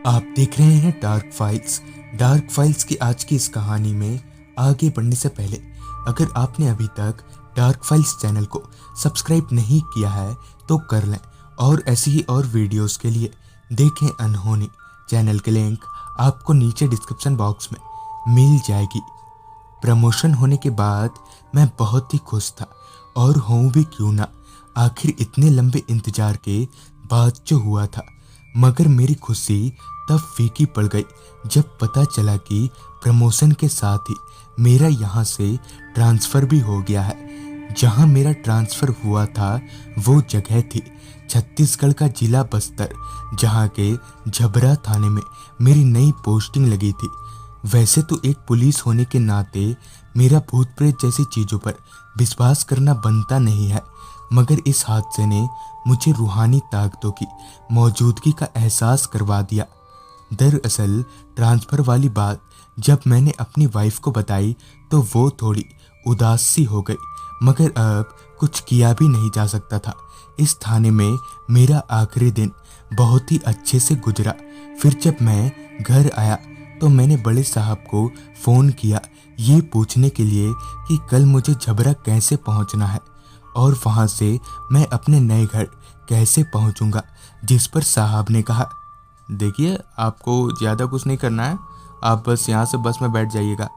आप देख रहे हैं डार्क फाइल्स। डार्क फाइल्स की आज की इस कहानी में आगे बढ़ने से पहले अगर आपने अभी तक डार्क फाइल्स चैनल को सब्सक्राइब नहीं किया है तो कर लें, और ऐसी ही और वीडियोस के लिए देखें अनहोनी। चैनल के लिंक आपको नीचे डिस्क्रिप्शन बॉक्स में मिल जाएगी। प्रमोशन होने के बाद मैं बहुत ही खुश था, और हूँ भी क्यों ना। आखिर इतने लंबे इंतजार के बाद जो हुआ था, मगर मेरी खुशी तब फीकी पड़ गई जब पता चला कि प्रमोशन के साथ ही मेरा यहाँ से ट्रांसफ़र भी हो गया है। जहाँ मेरा ट्रांसफ़र हुआ था वो जगह थी छत्तीसगढ़ का जिला बस्तर, जहाँ के झबरा थाने में मेरी नई पोस्टिंग लगी थी। वैसे तो एक पुलिस होने के नाते मेरा भूत प्रेत जैसी चीज़ों पर विश्वास करना बनता नहीं है, मगर इस हादसे ने मुझे रूहानी ताकतों की मौजूदगी का एहसास करवा दिया। दरअसल ट्रांसफ़र वाली बात जब मैंने अपनी वाइफ को बताई तो वो थोड़ी उदास सी हो गई, मगर अब कुछ किया भी नहीं जा सकता था। इस थाने में मेरा आखिरी दिन बहुत ही अच्छे से गुजरा। फिर जब मैं घर आया तो मैंने बड़े साहब को फ़ोन किया ये पूछने के लिए कि कल मुझे झबरा कैसे पहुंचना है और वहां से मैं अपने नए घर कैसे पहुंचूंगा। जिस पर साहब ने कहा, देखिए आपको ज़्यादा कुछ नहीं करना है, आप बस यहाँ से बस में बैठ जाइएगा।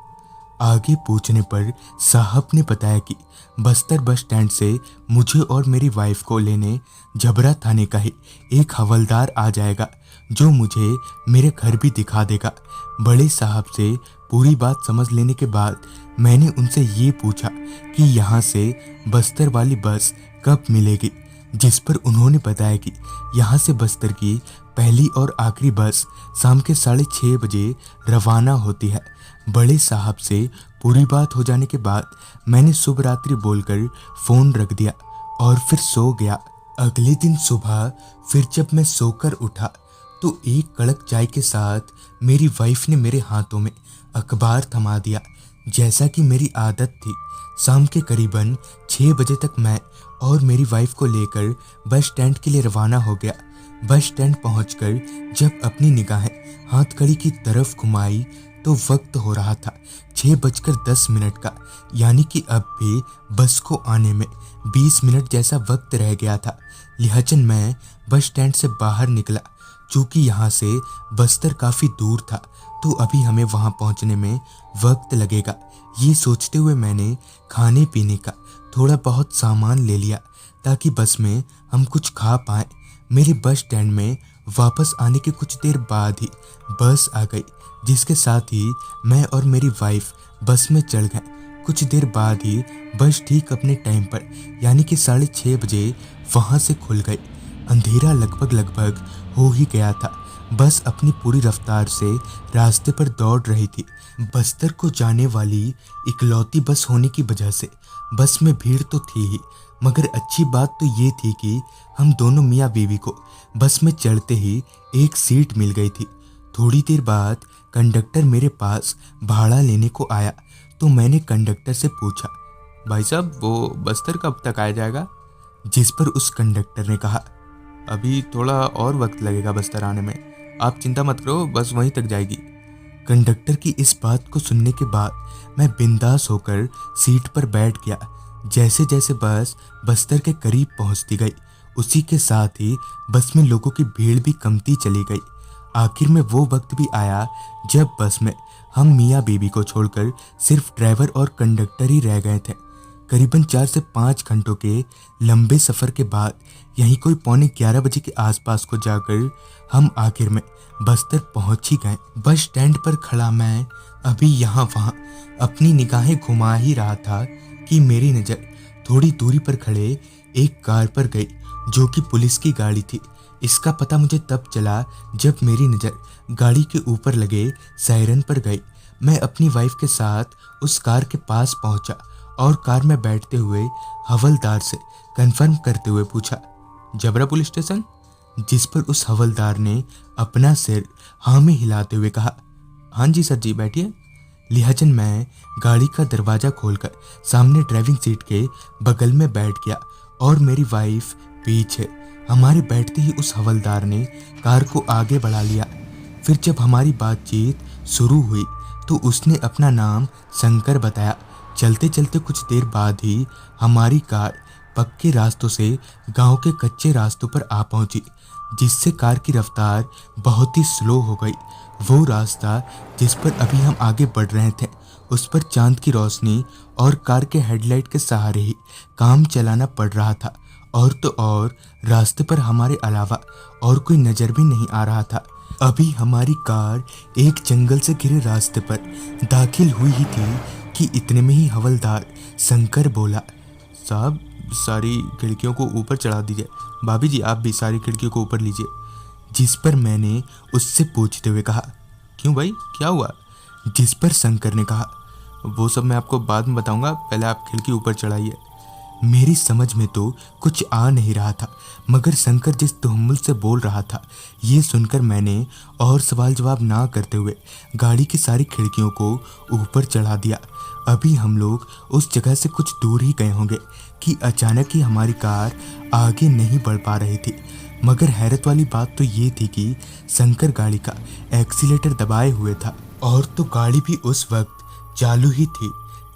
आगे पूछने पर साहब ने बताया कि बस्तर बस स्टैंड से मुझे और मेरी वाइफ को लेने झबरा थाने का ही एक हवलदार आ जाएगा, जो मुझे मेरे घर भी दिखा देगा। बड़े साहब से पूरी बात समझ लेने के बाद मैंने उनसे ये पूछा कि यहाँ से बस्तर वाली बस कब मिलेगी, जिस पर उन्होंने बताया कि यहाँ से बस्तर की पहली और आखिरी बस शाम के 6:30 बजे रवाना होती है। बड़े साहब से पूरी बात हो जाने के बाद मैंने शुभ रात्रि बोलकर फ़ोन रख दिया और फिर सो गया। अगले दिन सुबह फिर जब मैं सोकर उठा तो एक कड़क चाय के साथ मेरी वाइफ ने मेरे हाथों में अखबार थमा दिया। जैसा कि मेरी आदत थी, शाम के करीबन 6 बजे तक मैं और मेरी वाइफ को लेकर बस स्टैंड के लिए रवाना हो गया। बस स्टैंड पहुंचकर जब अपनी निगाहें हाथ घड़ी की तरफ घुमाई तो वक्त हो रहा था 6:10 का, यानी कि अब भी बस को आने में 20 मिनट जैसा वक्त रह गया था। लिहाजन मैं बस स्टैंड से बाहर निकला। चूँकि यहाँ से बस्तर काफ़ी दूर था तो अभी हमें वहाँ पहुँचने में वक्त लगेगा। ये सोचते हुए मैंने खाने पीने का थोड़ा बहुत सामान ले लिया ताकि बस में हम कुछ खा पाएँ। मेरे बस स्टैंड में वापस आने के कुछ देर बाद ही बस आ गई, जिसके साथ ही मैं और मेरी वाइफ बस में चढ़ गए। कुछ देर बाद ही बस ठीक अपने टाइम पर यानी कि 6:30 बजे वहाँ से खुल गई। अंधेरा लगभग हो ही गया था। बस अपनी पूरी रफ्तार से रास्ते पर दौड़ रही थी। बस्तर को जाने वाली इकलौती बस होने की वजह से बस में भीड़ तो थी ही, मगर अच्छी बात तो ये थी कि हम दोनों मियाँ बीवी को बस में चढ़ते ही एक सीट मिल गई थी। थोड़ी देर बाद कंडक्टर मेरे पास भाड़ा लेने को आया तो मैंने कंडक्टर से पूछा, भाई साहब वो बस्तर कब तक आ जाएगा? जिस पर उस कंडक्टर ने कहा, अभी थोड़ा और वक्त लगेगा बस्तर आने में, आप चिंता मत करो, बस वहीं तक जाएगी। कंडक्टर की इस बात को सुनने के बाद मैं बिंदास होकर सीट पर बैठ गया। जैसे जैसे बस बस्तर के करीब पहुंचती गई, उसी के साथ ही बस में लोगों की भीड़ भी कमती चली गई। आखिर में वो वक्त भी आया जब बस में हम मियाँ बीवी को छोड़कर सिर्फ ड्राइवर और कंडक्टर ही रह गए थे। करीबन 4 से 5 घंटों के लंबे सफ़र के बाद यहीं कोई 11:15 बजे के आसपास को जाकर हम आखिर में बस्तर पहुंच ही गए। बस स्टैंड पर खड़ा मैं अभी यहाँ वहाँ अपनी निगाहें घुमा ही रहा था कि मेरी नज़र थोड़ी दूरी पर खड़े एक कार पर गई, जो कि पुलिस की गाड़ी थी। इसका पता मुझे तब चला जब मेरी नज़र गाड़ी के ऊपर लगे सायरन पर गई। मैं अपनी वाइफ के साथ उस कार के पास पहुंचा और कार में बैठते हुए हवलदार से कंफर्म करते हुए पूछा, जबरा पुलिस स्टेशन? जिस पर उस हवलदार ने अपना सिर हाँ में हिलाते हुए कहा, हाँ जी सर जी, बैठिए। लिहाजन मैं गाड़ी का दरवाज़ा खोलकर सामने ड्राइविंग सीट के बगल में बैठ गया और मेरी वाइफ पीछे। हमारे बैठते ही उस हवलदार ने कार को आगे बढ़ा लिया। फिर जब हमारी बातचीत शुरू हुई तो उसने अपना नाम शंकर बताया। चलते चलते कुछ देर बाद ही हमारी कार पक्के रास्तों से गांव के कच्चे रास्तों पर आ पहुंची, जिससे कार की रफ्तार बहुत ही स्लो हो गई। वो रास्ता जिस पर अभी हम आगे बढ़ रहे थे, उस पर चांद की रोशनी और कार के हेडलाइट के सहारे ही काम चलाना पड़ रहा था। और तो और रास्ते पर हमारे अलावा और कोई नज़र भी नहीं आ रहा था। अभी हमारी कार एक जंगल से घिरे रास्ते पर दाखिल हुई ही थी कि इतने में ही हवलदार शंकर बोला, साहब सारी खिड़कियों को ऊपर चढ़ा दीजिए। भाभी जी आप भी सारी खिड़कियों को ऊपर लीजिए। जिस पर मैंने उससे पूछते हुए कहा, क्यों भाई क्या हुआ? जिस पर शंकर ने कहा, वो सब मैं आपको बाद में बताऊंगा, पहले आप खिड़की ऊपर चढ़ाइए। मेरी समझ में तो कुछ आ नहीं रहा था, मगर शंकर जिस तहम्मुल से बोल रहा था, ये सुनकर मैंने और सवाल जवाब ना करते हुए गाड़ी की सारी खिड़कियों को ऊपर चढ़ा दिया। अभी हम लोग उस जगह से कुछ दूर ही गए होंगे कि अचानक ही हमारी कार आगे नहीं बढ़ पा रही थी। मगर हैरत वाली बात तो ये थी कि शंकर गाड़ी का एक्सीलेटर दबाए हुए था और तो गाड़ी भी उस वक्त चालू ही थी।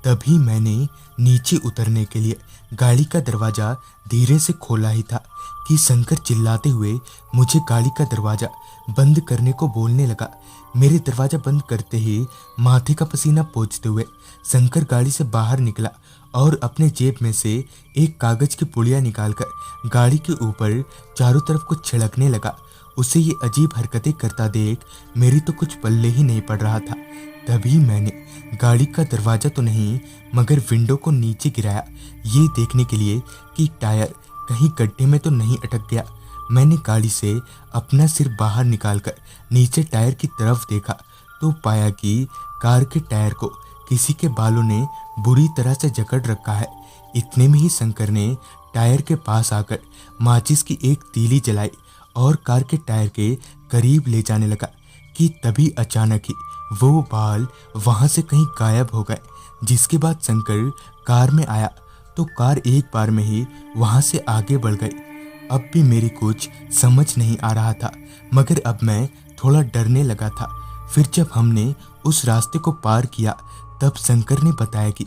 तभी मैंने नीचे उतरने के लिए गाड़ी का दरवाज़ा धीरे से खोला ही था कि शंकर चिल्लाते हुए मुझे गाड़ी का दरवाज़ा बंद करने को बोलने लगा। मेरे दरवाज़ा बंद करते ही माथे का पसीना पोंछते हुए शंकर गाड़ी से बाहर निकला और अपने जेब में से एक कागज़ की पुड़िया निकालकर गाड़ी के ऊपर चारों तरफ कुछ छिड़कने लगा। उसे ये अजीब हरकतें करता देख मेरी तो कुछ पल्ले ही नहीं पड़ रहा था। तभी मैंने गाड़ी का दरवाज़ा तो नहीं मगर विंडो को नीचे गिराया, ये देखने के लिए कि टायर कहीं गड्ढे में तो नहीं अटक गया। मैंने गाड़ी से अपना सिर बाहर निकालकर नीचे टायर की तरफ देखा तो पाया कि कार के टायर को किसी के बालों ने बुरी तरह से जकड़ रखा है। इतने में ही शंकर ने टायर के पास आकर माचिस की एक तीली जलाई और कार के टायर के करीब ले जाने लगा कि तभी अचानक ही वो बाल वहां से कहीं गायब हो गए। जिसके बाद शंकर कार में आया तो कार एक बार में ही वहां से आगे बढ़ गई। अब भी मेरी कुछ समझ नहीं आ रहा था, मगर अब मैं थोड़ा डरने लगा था। फिर जब हमने उस रास्ते को पार किया तब शंकर ने बताया कि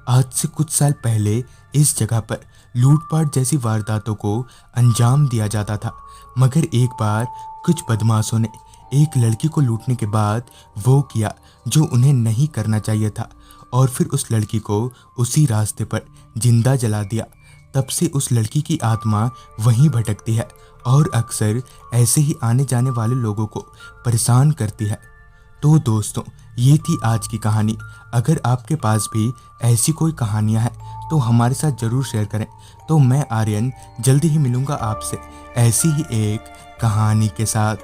आज से कुछ साल पहले इस जगह पर लूटपाट जैसी वारदातों को अंजाम दिया जाता था। मगर एक बार कुछ बदमाशों ने एक लड़की को लूटने के बाद वो किया जो उन्हें नहीं करना चाहिए था और फिर उस लड़की को उसी रास्ते पर जिंदा जला दिया। तब से उस लड़की की आत्मा वहीं भटकती है और अक्सर ऐसे ही आने जाने वाले लोगों को परेशान करती है। तो दोस्तों ये थी आज की कहानी। अगर आपके पास भी ऐसी कोई कहानियां हैं तो हमारे साथ ज़रूर शेयर करें। तो मैं आर्यन जल्दी ही मिलूंगा आपसे ऐसी ही एक कहानी के साथ।